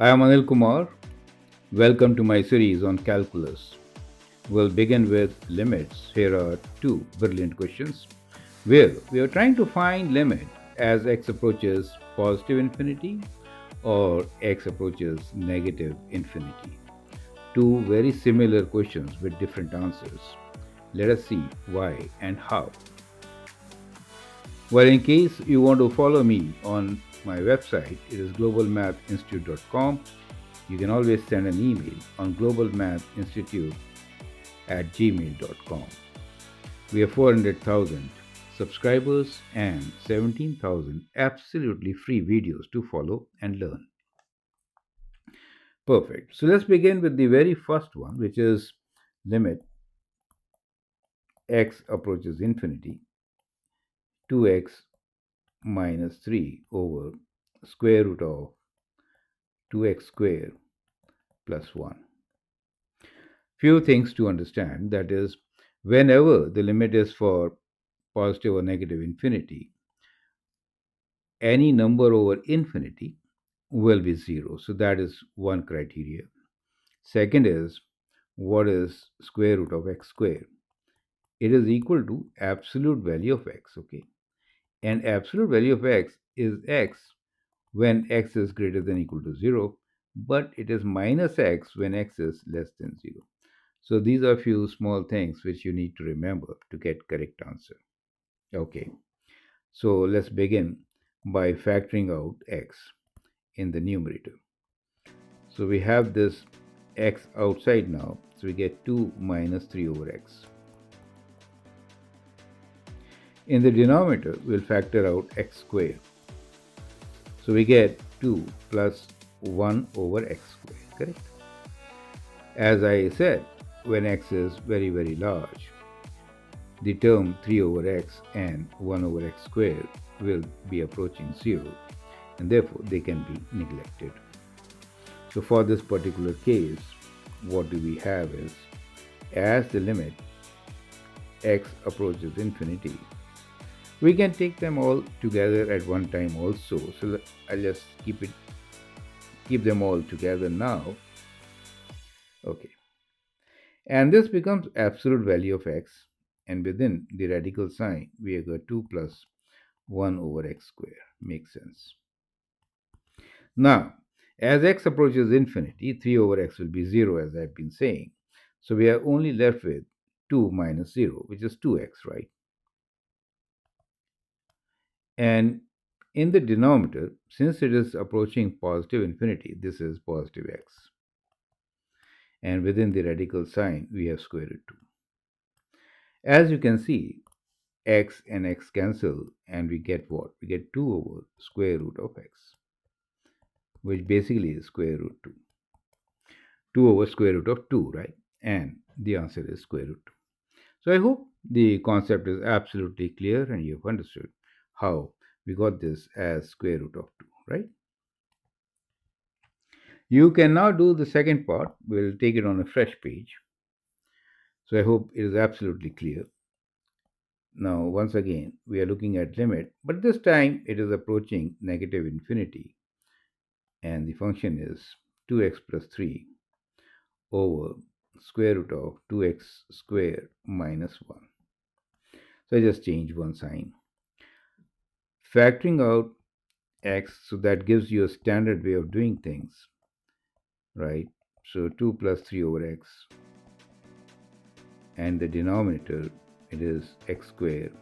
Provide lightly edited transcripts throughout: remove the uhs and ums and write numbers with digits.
I am Anil Kumar. Welcome to my series on calculus. We'll begin with limits. Here are two brilliant questions where we are trying to find limit as x approaches positive infinity or x approaches negative infinity. Two very similar questions with different answers. Let us see why and how. Well, in case you want to follow me on my website, it is globalmathinstitute.com. You can always send an email on globalmathinstitute@gmail.com. We have 400,000 subscribers and 17,000 absolutely free videos to follow and learn. Perfect. So let's begin with the very first one, which is limit x approaches infinity, 2x minus 3 over square root of 2x squared plus 1. Few things to understand, that is, whenever the limit is for positive or negative infinity, any number over infinity will be 0. So that is one criteria. Second is, what is square root of x squared? It is equal to absolute value of x, okay? And absolute value of x is x when x is greater than equal to 0, but it is minus x when x is less than 0. So these are few small things which you need to remember to get correct answer. Okay, so let's begin by factoring out x in the numerator. So we have this x outside now, so we get 2 minus 3 over x. In the denominator, we'll factor out x squared. So we get 2 plus 1 over x squared, correct? As I said, when x is very, very large, the term 3 over x and 1 over x squared will be approaching 0, and therefore they can be neglected. So for this particular case, what do we have is, as the limit x approaches infinity, we can take them all together at one time also. So I'll just keep them all together now. Okay. And this becomes absolute value of x, and within the radical sign, we have got 2 plus 1 over x squared. Makes sense. Now, as x approaches infinity, 3 over x will be 0, as I've been saying. So we are only left with 2 minus 0, which is 2x, right? And in the denominator, since it is approaching positive infinity, this is positive x. And within the radical sign, we have square root 2. As you can see, x and x cancel, and we get what? We get 2 over square root of x, which basically is square root 2. 2 over square root of 2, right? And the answer is square root 2. So I hope the concept is absolutely clear and you've understood how we got this as square root of 2, right? You can now do the second part. We'll take it on a fresh page. So I hope it is absolutely clear. Now, once again, we are looking at limit, but this time it is approaching negative infinity. And the function is 2x plus 3 over square root of 2x squared minus 1. So I just change one sign. Factoring out x, so that gives you a standard way of doing things, right? So 2 plus 3 over x, and the denominator, it is x squared,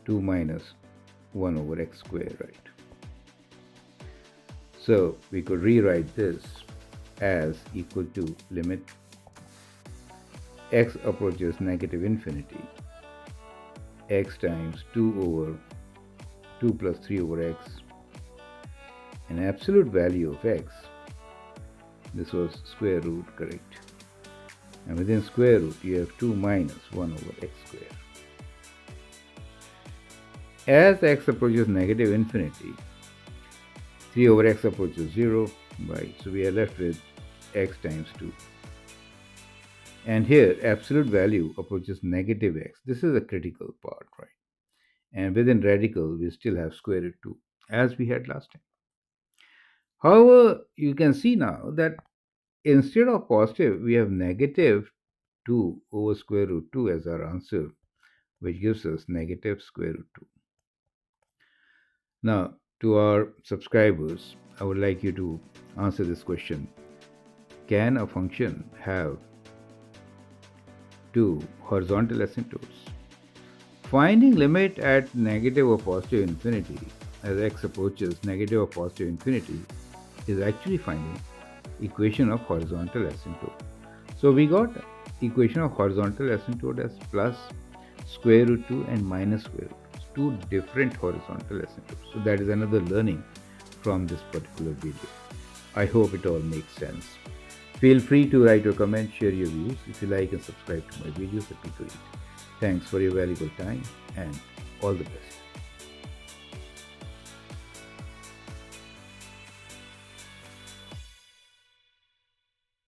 2 minus 1 over x squared, right? So we could rewrite this as equal to limit x approaches negative infinity, x times 2 over 2 plus 3 over x, an absolute value of x. This was square root, correct? And within square root, you have 2 minus 1 over x squared. As x approaches negative infinity, 3 over x approaches 0, right? So we are left with x times 2. And here, absolute value approaches negative x. This is a critical part, right? And within radical, we still have square root 2, as we had last time. However, you can see now that instead of positive, we have negative 2 over square root 2 as our answer, which gives us negative square root 2. Now, to our subscribers, I would like you to answer this question. Can a function have two horizontal asymptotes? Finding limit at negative or positive infinity as x approaches negative or positive infinity is actually finding equation of horizontal asymptote. So we got equation of horizontal asymptote as plus square root 2 and minus square root 2. Two different horizontal asymptotes. So that is another learning from this particular video. I hope it all makes sense. Feel free to write your comment, share your views. If you like and subscribe to my videos, happy to it. Thanks for your valuable time and all the best.